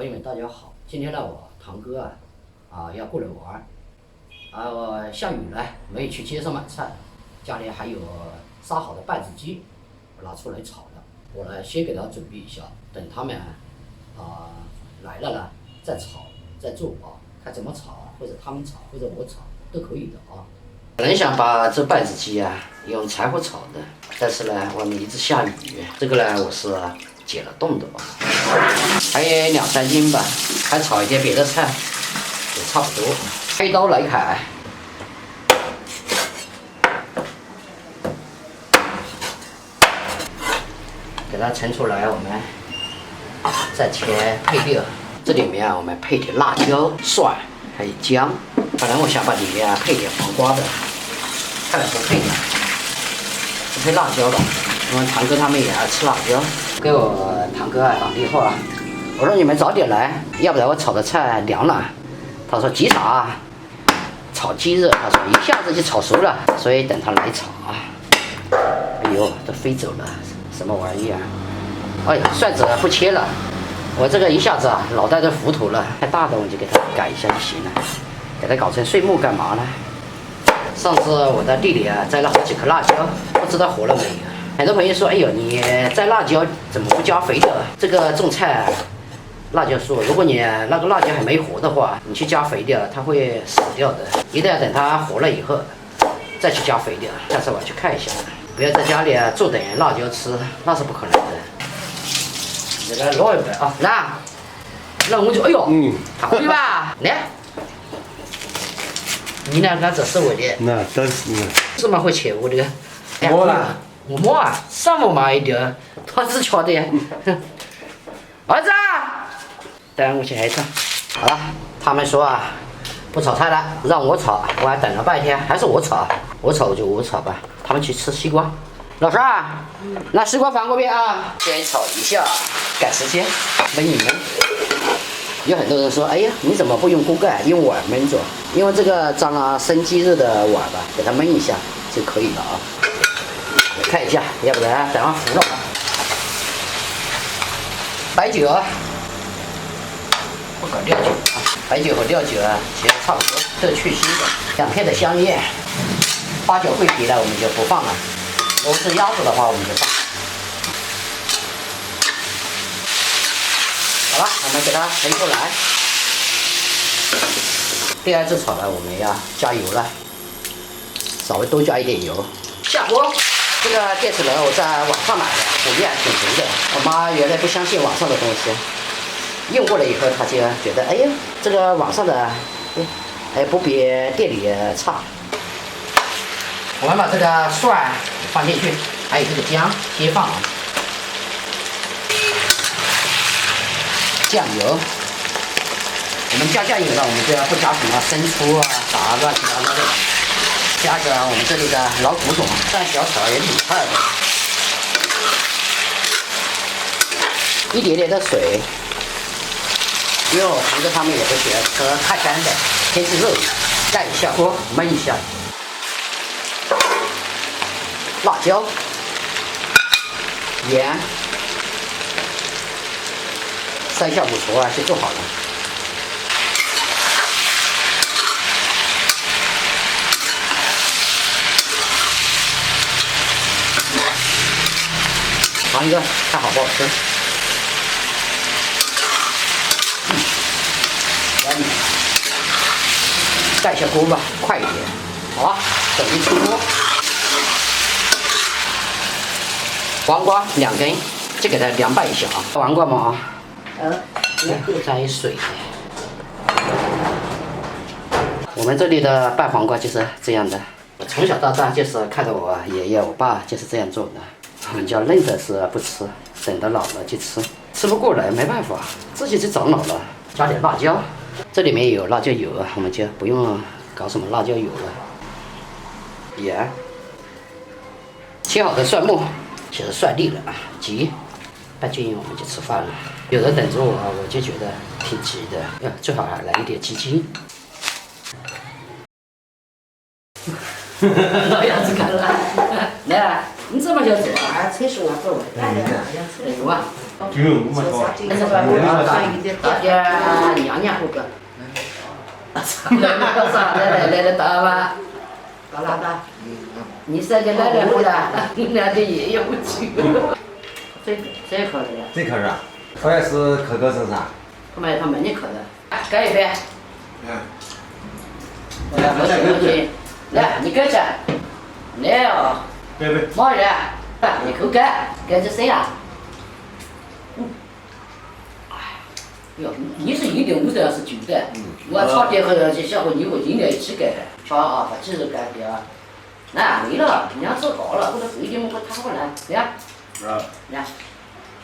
朋友们，大家好！今天呢，我堂哥要过来玩下雨了，没有去街上买菜，家里还有杀好的稗子鸡，我拿出来炒了。我呢，先给他准备一下，等他们来了呢，再炒再做看怎么炒，或者他们炒，或者我炒都可以的本来想把这稗子鸡用柴火炒的，但是呢，外面一直下雨，这个呢，我是解了冻的还有2-3斤吧，还炒一些别的菜，也差不多。开刀来砍，给它盛出来，我们再切配料。这里面我们配点辣椒、蒜，还有姜。本来我想把里面配点黄瓜的，看来不配了，不配辣椒了。因为堂哥他们也爱吃辣椒。给我堂哥打电话，我说你们早点来，要不然我炒的菜凉了。他说急炒炒鸡肉，他说一下子就炒熟了，所以等他来炒哎呦，都飞走了，什么玩意哎呀，蒜子不切了，我这个一下子脑袋都糊涂了，太大的我就给它改一下就行了，给它搞成碎末干嘛呢？上次我在地里摘了好几颗辣椒，不知道活了没有。很多朋友说，哎呦，你摘辣椒怎么不加肥的？这个种菜辣椒树，如果你那个辣椒还没活的话，你去加肥料，它会死掉的。一定要等它活了以后，再去加肥料。下次我去看一下，不要在家里坐等辣椒吃，那是不可能的。这个捞一把那我就哎呦，好对吧？来，你两个这是我的，那都是这么会切我的，摸了。我摸上么嘛一点，他是瞧的。儿子，等我去黑炒。好了，他们说不炒菜了，让我炒，我还等了半天，还是我炒，我炒就我炒吧。他们去吃西瓜。老师那西瓜翻过边先炒一下，赶时间，焖一焖。有很多人说，哎呀，你怎么不用锅盖，用碗焖着？因为这个装了生鸡肉的碗吧，给它焖一下就可以了看一下，要不然等它糊了。白酒，不搞料酒白酒和料酒其实差不多，都去腥的。2片的香叶，八角、桂皮呢我们就不放了。如果是鸭子的话，我们就放。好了，我们给它盛出来。第2次炒呢，我们要加油了，稍微多加一点油。下锅。这个电磁炉我在网上买的，火力挺足的。我妈原来不相信网上的东西，用过了以后，她就觉得，哎呀，这个网上的，不比店里差。我们把这个蒜放进去，还有这个姜先放酱油，我们加酱油呢，我们就不加什么生抽啥乱七八糟的。加个我们这里的老古董，蘸小炒也挺快的。一点点的水，因为我堂哥他们也不喜欢吃太干的，先吃肉，盖一下锅焖一下。辣椒、盐，3下5除就做好了。尝一个，看好不好吃。盖一下锅吧，快一点。好了，准备出锅。黄瓜2根，就给它凉拌一下黄瓜嘛沾水。我们这里的拌黄瓜就是这样的。我从小到大就是看到我爷爷、我爸就是这样做的。我们家嫩的是不吃，等到老了就吃，吃不过来没办法，自己就长老了。加点辣椒，这里面有辣椒油我们就不用搞什么辣椒油了。盐，切好的蒜末，其实蒜粒了急，拌均匀我们就吃饭了。有人等着我，我就觉得挺急的，最好还来一点鸡精。老样子看了，来。你怎么就做啊，车上啊，不会，来来，有啊。就用我们说，那是把我大家娘活个。来得到吧？到哪到？你三个奶奶回来，你俩的爷爷不去。这口的呀？这口啊，好像是扣狗身上。他们焖的扣的，改一杯。来，喝水。来，你改噻。来哦。对不对？马人，一口改，改这谁啊？哟，你是1.5还是9的？我炒点和这小伙你我1年1起改，炒啊，他几日改的啊？来，累了，人家走高了，我都费点么个他过来，来，来，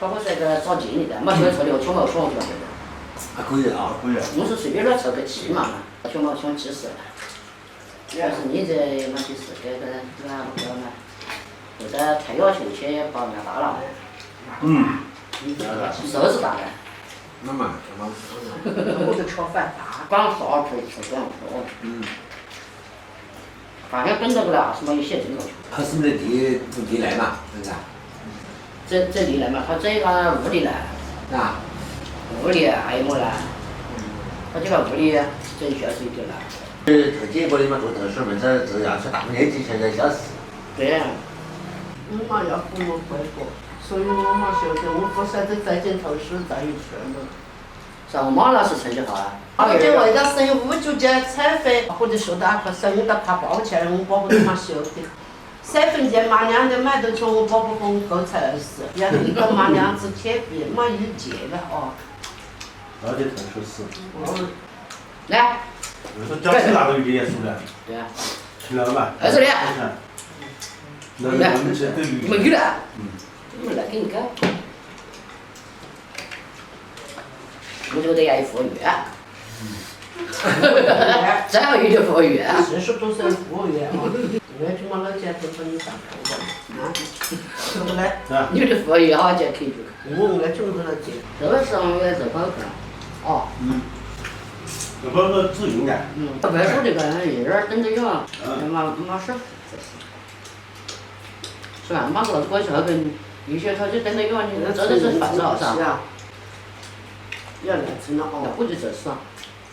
炒个这个找劲一点，没喜欢炒的我全毛爽就行了。可以啊，可以。我是随便乱凑个气嘛，全毛全几十。要是你这没几十，这个那不高嘛，或者太要求去把人家大了。手是大的。那么，我就炒饭大。光烧吃光烧。饭要炖到个了，什么有些这个。他是没得地来嘛，是不是？这地来嘛，他这个屋里来。啊。屋里还有么来？他这个屋里整全是一个来。头结果的嘛，做特殊门诊，只要去大面积现在消失。对呀。我妈要父母回国，所以我妈晓得我不晓得再进头是在一圈了。是我妈那是成绩好啊。我就为了省5角钱菜费，或者说到省到他包起来，我爸爸都没晓得。3分钱妈娘的买得着，我爸爸给我够才20，要一个妈娘子铁币，没有借的哦。那就特殊是。来。说讲起那个鱼也出来。对啊。听到了嘛20两。那我们去对鱼。没鱼了。我来给你看。我觉得要有服务员。最后有点服务员。40多岁服务员哦，我就把老家头把你上头了，对不对？有的服务员好就可以住。我那种子了接。这个时候我也是好看。哦。这个自用的。外头这个一人等着用，没事。是吧？马上过去后跟一些他就等着用，你这都是饭少噻。要来吃了哦。我就这是啊，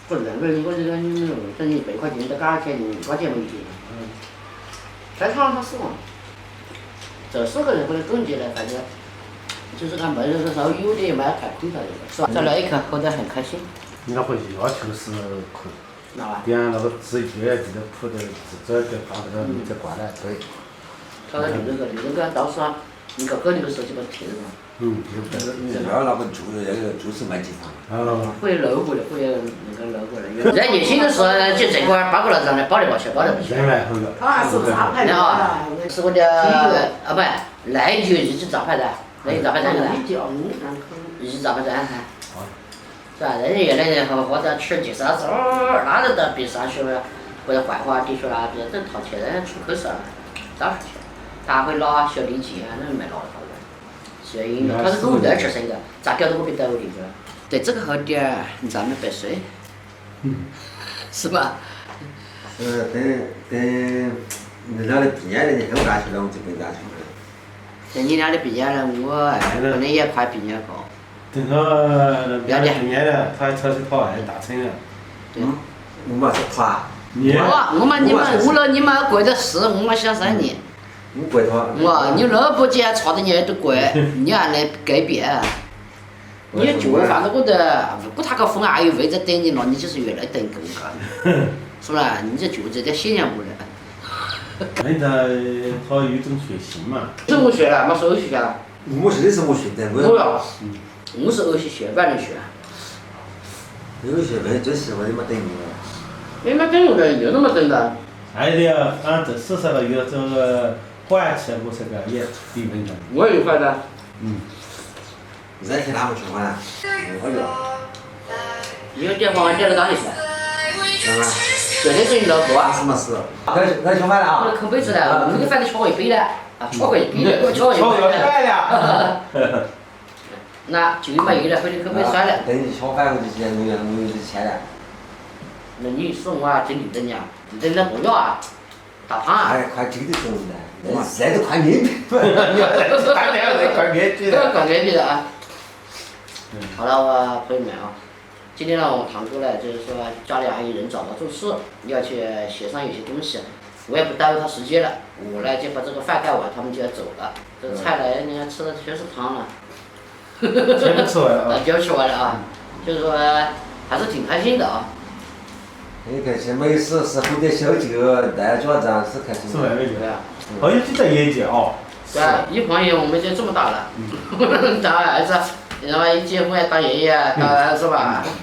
不认为我这个你等于100块钱都搞钱，8钱没钱。在场他死亡。这4个人或者总结来，反正就是看没人的时候有的卖太亏了，是吧？在那一刻喝得很开心。你那回要求是可以。点那个纸月记得铺的这把那个名字挂来，对。他那那个到时候一个狗的时候就把它贴上。这边那个就是卖鸡汤。会有 logo 的，会有那个 logo 的。在年轻的时候就这块包过来让人包得过去，包得过去。他还是杂牌的。是我的啊不，那一就日记杂牌的，那一杂牌站的。日记杂牌站噻。是吧？人家原来人或者吃几啥子那都到别上学或者坏话的学啦，别整掏钱，人家出口事儿，找出去。他会拿小力气啊，那没拿到的。所以他是跟我在吃生的，咋搞都我别逮我的个。对这个好点儿，咱们别睡。是吧？等你俩的毕业了，你后大学了，我就跟大学了。等你俩的毕业了，我可能也快毕业过。等他毕业了，他出去跑外大城了。对。我们是团。你们贵的是，我们想生你。我贵他。你那不钱差的你都贵，你还来改变？你就放到我的，如果他个风还有位置等你了，你就是原来等更高，是不啦？你这就这点显然不了。现在他有一种学习嘛。怎么学了？没手续啊？我学的是我学的，我是儿戏学班的学。有学费最适合的没等用了。没等用的，有那么等的。还有的，这事实了有这个缓期，我这个也理论的。我也有缓的。你再听他们说话，你有电话我点到哪里去？这里是你老婆。什么事？该吃饭了啊！我扣杯子了，我给饭店敲一杯了，敲过一杯了，我敲一杯了。那就没有了，回头扣杯算了。等你敲饭我就钱，我就钱了。那你说我真的等呀？等那不要啊？大胖啊！快记得中的。现在都快安平，当年在快安平了。快安平了啊！好了，我朋友们啊，今天呢，我堂哥呢，就是说家里还有人找他做事，要去协商有些东西，我也不耽误他时间了，我呢就把这个饭盖完，他们就要走了。这个菜呢，人家吃的全是汤了。全部吃完了啊！全部吃完了啊，就是说还是挺开心的啊。很开心，没事是回点小酒，带家长是开心。是蛮没劲。对啊。朋友就在眼前哦。对啊，一晃眼我们就这么大了，当儿子，然后一结婚当爷爷，当是吧？